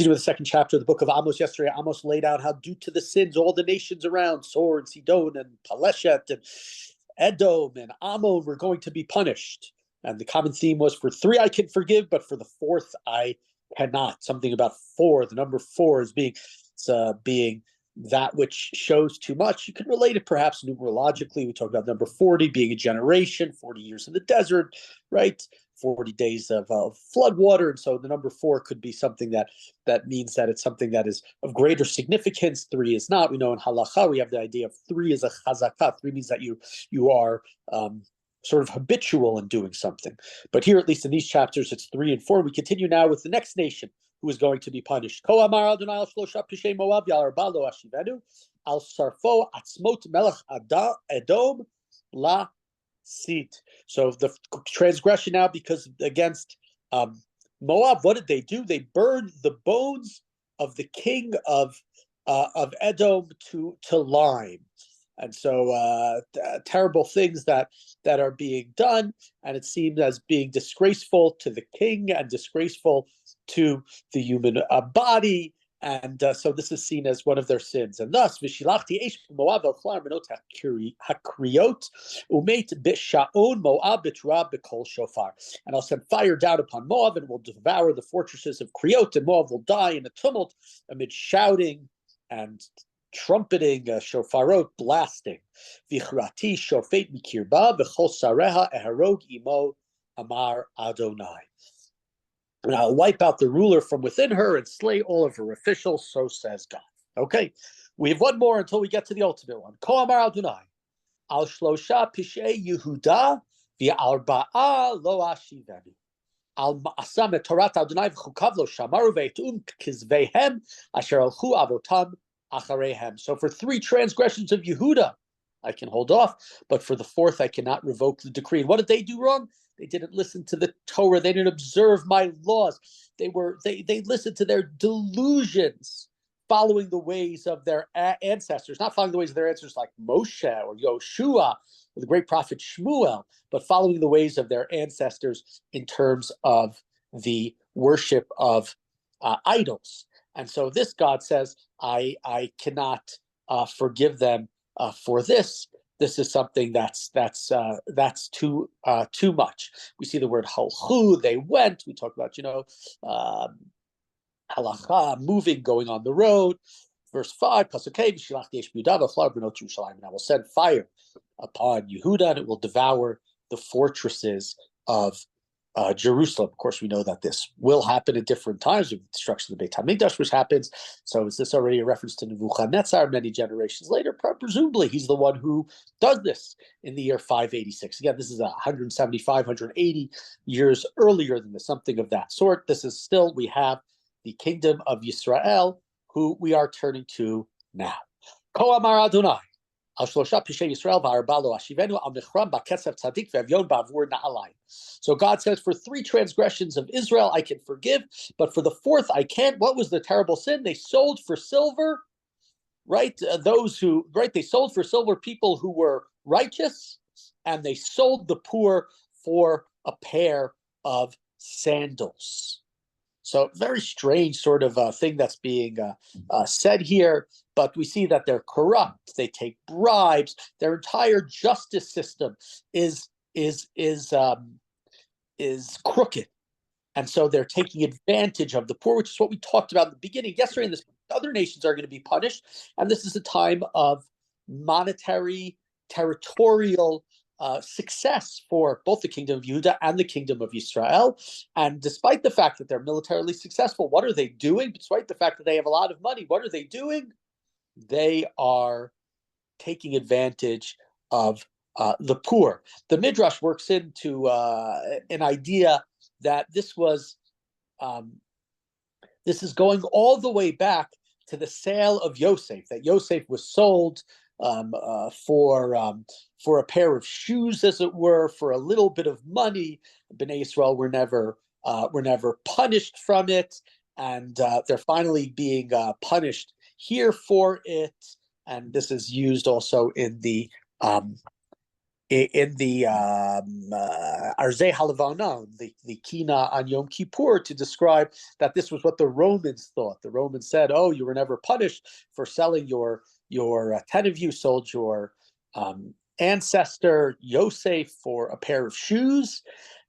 with the second chapter of the book of Amos yesterday. Amos laid out how, due to the sins, all the nations around, Sor and Sidon and Paleshet and Edom and Ammon, were going to be punished. And the common theme was, for 3 I can forgive, but for the 4th I cannot. Something about 4, the number 4 as being that which shows too much. You can relate it perhaps numerologically. We talk about number 40 being a generation, 40 years in the desert, right? 40 days of flood water. And so the number 4 could be something that means that it's something that is of greater significance. 3 is not. We know in halacha we have the idea of 3 is a chazakah. 3 means that you are sort of habitual in doing something. But here, at least in these chapters, it's 3 and 4. We continue now with the next nation who is going to be punished. Ko amar Adonai al shlosha pishei Moab ya'arba lo ashivenu al sarfo atzmot melech Edom la sid. So the transgression now, because against Moab, what did they do? They burned the bones of the king of Edom to lime. And so terrible things that are being done, and it seems as being disgraceful to the king and disgraceful to the human body. And so this is seen as one of their sins. And thus, Vishilachti Eish Moab el Chlar Menot HaKriot Umeit B'Sha'on Moab B'Turab B'Kol Shofar. And I'll send fire down upon Moab, and will devour the fortresses of Kriot, and Moab will die in a tumult amid shouting and trumpeting, shofarot, blasting. Vichrati shofet mikirba v'chol sareha eharog imo amar Adonai. And I'll wipe out the ruler from within her and slay all of her officials, so says God. Okay, we have one more until we get to the ultimate one. Ko amar Adonai, al shlosha pishei Yehuda v'arba'a lo ashivenu. Al ma'asam et Torah Adonai v'chukav lo shamaru ve'etum kizvehem asher alchu avotam acharehem. So for 3 transgressions of Yehuda, I can hold off, but for the 4th, I cannot revoke the decree. And what did they do wrong? They didn't listen to the Torah. They didn't observe my laws. They listened to their delusions, following the ways of their ancestors, not following the ways of their ancestors like Moshe or Yoshua or the great prophet Shmuel, but following the ways of their ancestors in terms of the worship of idols. And so this, God says, I cannot forgive them for this. This is something that's too much. We see the word halchu, they went. We talk about halacha, moving, going on the road. Verse 5, Pasukei v'shilachti esh b'Yehuda v'chlar b'not Yerushalayim, and I will send fire upon Yehuda, and it will devour the fortresses of Jerusalem. Of course, we know that this will happen at different times with the destruction of the Beit HaMikdash, which happens. So is this already a reference to Nebuchadnezzar many generations later? Presumably, he's the one who does this in the year 586. Again, this is 175, 180 years earlier than this, something of that sort. This is still, we have the kingdom of Yisrael, who we are turning to now. Ko amar Adonai, al shlosha pishei Yisrael v'arba lo ashivenu al nechram ba'kesef tzadik ve'avyon ba'avur na'alayim. So God says, for 3 transgressions of Israel I can forgive, but for the 4th I can't. What was the terrible sin? They sold for silver, right? They sold for silver people who were righteous, and they sold the poor for a pair of sandals. So very strange sort of thing that's being said here, but we see that they're corrupt. They take bribes. Their entire justice system is crooked, and so they're taking advantage of the poor, which is what we talked about in the beginning yesterday. And this, other nations are going to be punished, and this is a time of monetary, territorial success for both the kingdom of Judah and the kingdom of Israel. And despite the fact that they're militarily successful, what are they doing? Despite the fact that they have a lot of money, what are they doing? They are taking advantage of the poor. The Midrash works into an idea that this is going all the way back to the sale of Yosef, that Yosef was sold for a pair of shoes, as it were, for a little bit of money. Bnei Yisrael were never punished from it, and they're finally being punished here for it. And this is used also in the in the Arzei Halavana, the Kina on Yom Kippur, to describe that this was what the Romans thought. The Romans said, "Oh, you were never punished for selling your 10 of you sold your ancestor Yosef for a pair of shoes,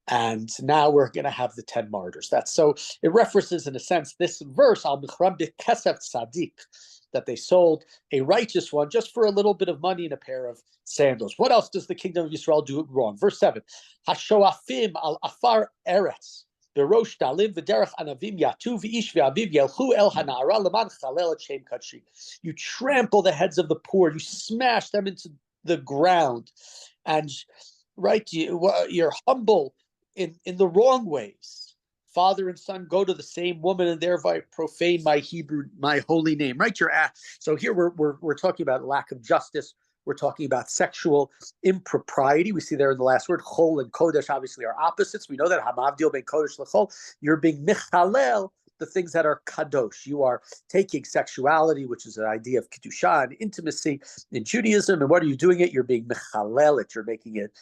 and now we're going to have the 10 martyrs." That's so it references, in a sense, this verse al Michram Kesef Tzadik, that they sold a righteous one just for a little bit of money and a pair of sandals. What else does the kingdom of Israel do wrong? Verse 7, Hashoafim al afar eretz, berosh dalim v'derech anavim yatu v'ish v'aviv yelchu el hanara leman chalel et shem kadshi. You trample the heads of the poor, you smash them into the ground, and you're humble in the wrong ways. Father and son go to the same woman and thereby profane my holy name. Right? So here we're talking about lack of justice. We're talking about sexual impropriety. We see there in the last word, chol and kodesh obviously are opposites. We know that hamavdil ben kodesh lechol. You're being michalel the things that are kadosh. You are taking sexuality, which is an idea of kedusha and intimacy in Judaism, and what are you doing it? You're being michalel it. You're making it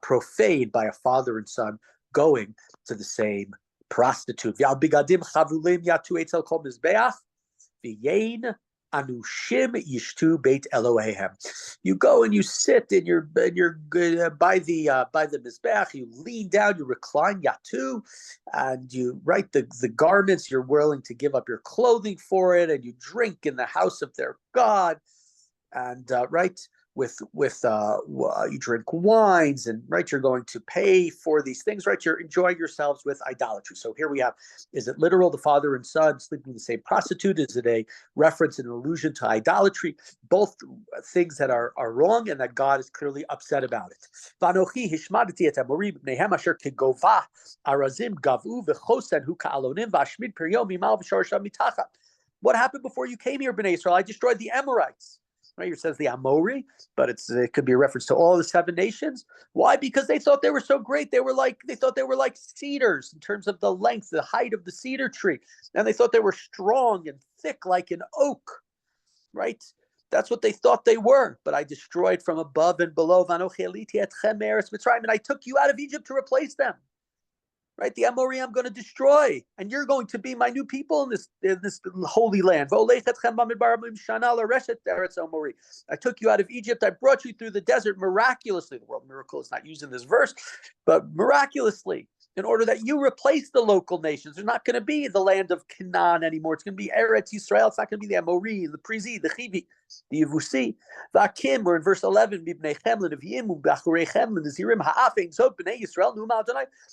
profane by a father and son going to the same prostitute. V'al chavulim yatu etzel kol mizbeach v'yein anushim yishtu beit Elohehem. You go and you sit in your by the mizbeach. You lean down, you recline yatu, and you the garments. You're willing to give up your clothing for it, and you drink in the house of their god, and you drink wines, and you're going to pay for these things, you're enjoying yourselves with idolatry. So here we have, is it literal, the father and son sleeping with the same prostitute? Is it a reference and an allusion to idolatry? Both things that are wrong, and that God is clearly upset about it. Vanochi hishmadati et amorim b'neihem asher kegova arazim gavu v'chosen hu ka'alonim v'ashmid per yom imal v'shorsham mitachat. What happened before you came here, Bnei Israel? I destroyed the Amorites. Here says the Amori, but it could be a reference to all the 7 nations. Why? Because they thought they were so great. They thought they were like cedars in terms of the length, the height of the cedar tree, and they thought they were strong and thick like an oak. Right? That's what they thought they were. But I destroyed from above and below. And I took you out of Egypt to replace them. Right, the Amori I'm going to destroy, and you're going to be my new people in this holy land. I took you out of Egypt. I brought you through the desert miraculously. The word miracle is not used in this verse, but miraculously, in order that you replace the local nations. There's not going to be the land of Canaan anymore. It's going to be Eretz Yisrael. It's not going to be the Amori, the Prizi, the Chivi, the Yevusi. Vakim, we're in verse 11.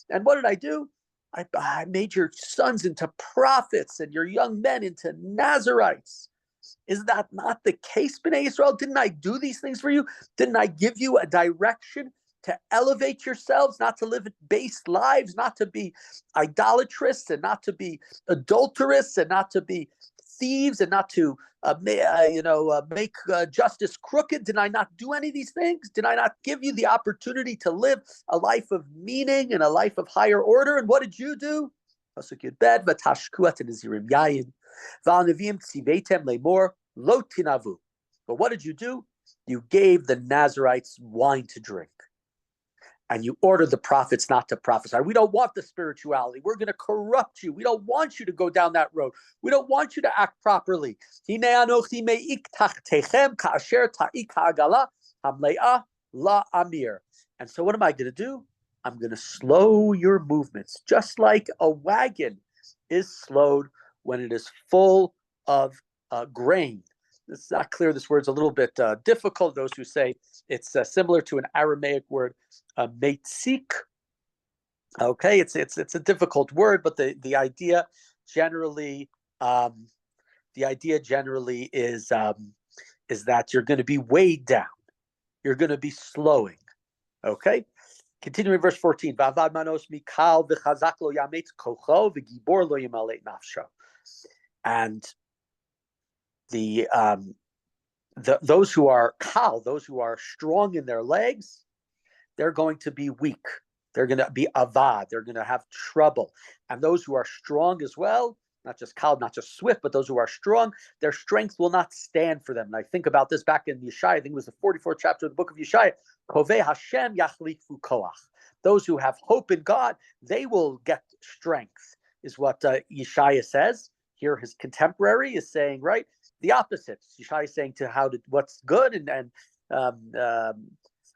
And what did I do? I made your sons into prophets and your young men into Nazarites. Is that not the case, Bnei Israel? Didn't I do these things for you? Didn't I give you a direction to elevate yourselves, not to live base lives, not to be idolatrous, and not to be adulterous, and not to be thieves, and not to make justice crooked? Did I not do any of these things? Did I not give you the opportunity to live a life of meaning and a life of higher order? And what did you do? But what did you do? You gave the Nazarites wine to drink. And you ordered the prophets not to prophesy. We don't want the spirituality. We're going to corrupt you. We don't want you to go down that road. We don't want you to act properly. And so what am I going to do? I'm going to slow your movements, just like a wagon is slowed when it is full of grain. It's not clear. This word's a little bit difficult. Those who say it's similar to an Aramaic word, meitzik. Okay, it's a difficult word, but the idea generally is that you're going to be weighed down. You're going to be slowing. Okay. Continuing verse 14. And those who are kal, those who are strong in their legs, they're going to be weak. They're going to be avad. They're going to have trouble. And those who are strong as well, not just kal, not just swift, but those who are strong, their strength will not stand for them. And I think about this back in Yeshaya, I think it was the 44th chapter of the book of Yeshaya. Kovei Hashem yachlifu koach. Those who have hope in God, they will get strength, is what Yeshaya says. Here his contemporary is saying, right, the opposite. Yeshaya is saying what's good, and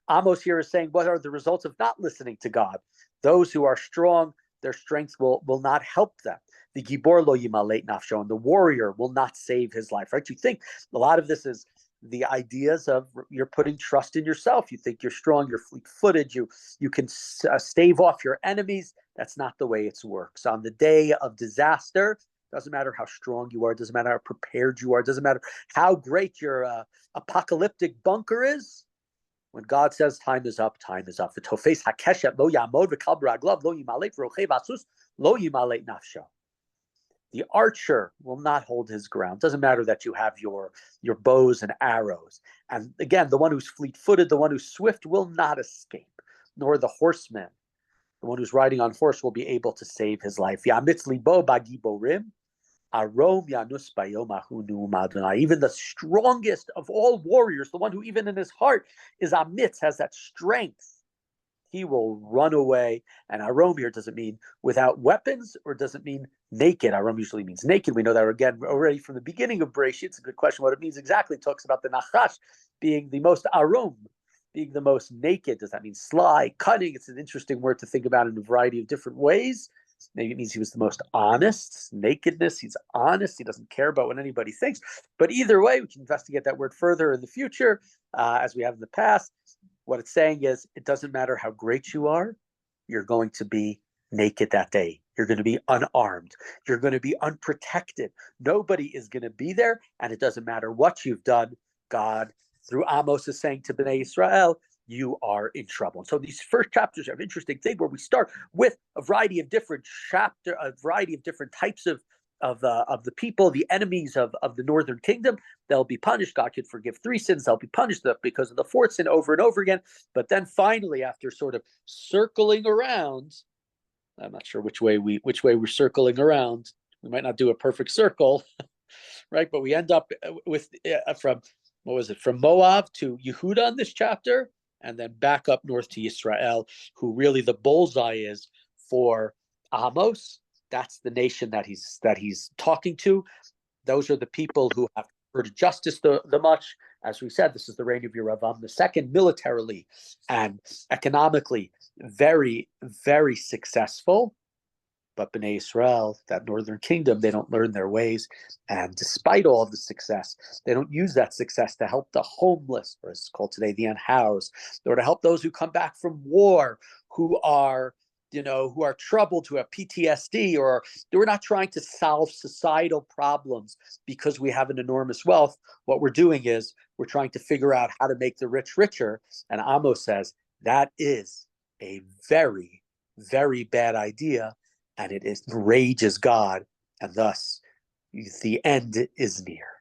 Amos here is saying, what are the results of not listening to God? Those who are strong, their strength will not help them. The Gibor lo yimaleit nafsho, and the warrior will not save his life, right? You think a lot of this is the ideas of you're putting trust in yourself. You think you're strong, you're fleet-footed, you can stave off your enemies. That's not the way it works. On the day of disaster, doesn't matter how strong you are, doesn't matter how prepared you are, doesn't matter how great your apocalyptic bunker is. When God says time is up, time is up. V'tofes hakeshet lo yamod v'kal b'raglav lo yimaleit v'rochei v'asus lo yimaleit nafsho. The archer will not hold his ground. Doesn't matter that you have your bows and arrows. And again, the one who's fleet-footed, the one who's swift will not escape, nor the horseman. The one who's riding on horse will be able to save his life. Yamitz libo bagiborim. Arom yanus bayomahu nu'um Adonai. Even the strongest of all warriors, the one who even in his heart is amitz, has that strength, he will run away. And arom here doesn't mean without weapons, or doesn't mean naked. Arom usually means naked. We know that again already from the beginning of Bereshit. It's a good question what it means exactly. It talks about the nachash being the most arom, being the most naked. Does that mean sly, cunning? It's an interesting word to think about in a variety of different ways. Maybe it means he was the most honest. Nakedness, he's honest. He doesn't care about what anybody thinks. But either way, we can investigate that word further in the future, as we have in the past. What it's saying is, it doesn't matter how great you are, you're going to be naked that day. You're going to be unarmed. You're going to be unprotected. Nobody is going to be there, and it doesn't matter what you've done. God, through Amos, is saying to Bnei Israel, you are in trouble. And so these first chapters are an interesting thing where we start with a variety of different types of the people, the enemies of the northern kingdom. They'll be punished. God could forgive 3 sins. They'll be punished because of the 4th sin over and over again. But then finally, after sort of circling around, I'm not sure which way we're circling around. We might not do a perfect circle, right? But we end up with from Moab to Yehuda in this chapter, and then back up north to Israel, who really the bullseye is for Amos. That's the nation that he's talking to. Those are the people who have heard justice the much. As we said, this is the reign of Yeravam II, militarily and economically very, very successful. But Bnei Israel, that northern kingdom, they don't learn their ways. And despite all of the success, they don't use that success to help the homeless, or as it's called today, the unhoused, or to help those who come back from war, who are troubled, who have PTSD, or we're not trying to solve societal problems because we have an enormous wealth. What we're doing is we're trying to figure out how to make the rich richer. And Amos says that is a very, very bad idea. And it enrages God, and thus the end is near.